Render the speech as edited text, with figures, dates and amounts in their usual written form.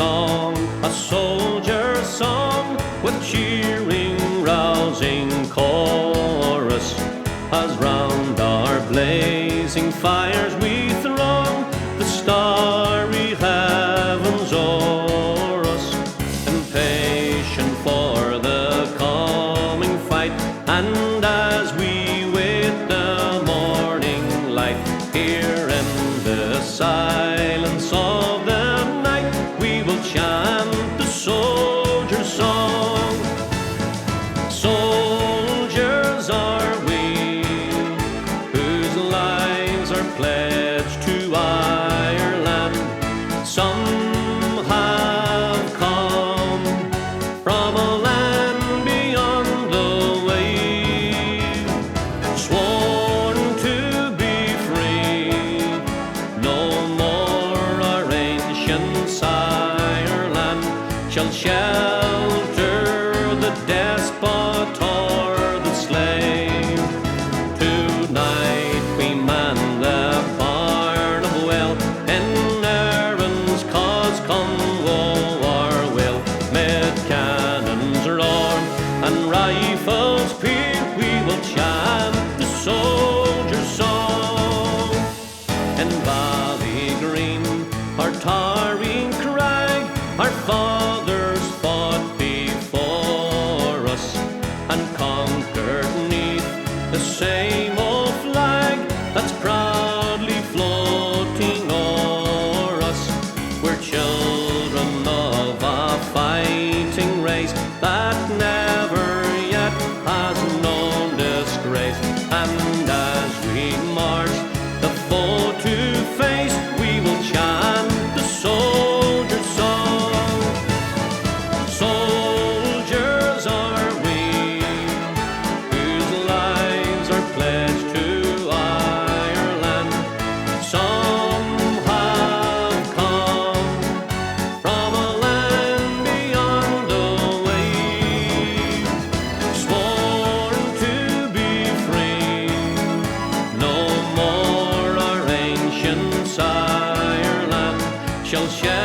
song, a soldier's song, with cheering, rousing chorus, as round our blazing fires we throng the starry heavens o'er us, impatient for the coming fight. And as we wait the morning light, here in the silence of the night, we will chant the soldier's song. Soldiers are we, whose lives are pledged to Ireland. Some have come from a land beyond the wave, sworn to be free. No more our ancient Ireland shall shelter the despot or the slave. Tonight we man the barn of well, in Erin's cause come woe or will. Mid cannons roar and rifles peal, we will chant the soldier's song. In Ballygreen, our tarry crag, our fathers fought before us and conquered 'neath the same old flag that's proudly floating o'er us. We're children of a fighting race that never yet has known disgrace. And as we march the foe to face, we will chant the soldier's song. Soldiers are we, whose lives are pledged to Ireland. Some have come from a land beyond the wave, sworn to be free. No more our ancient Ireland shall shed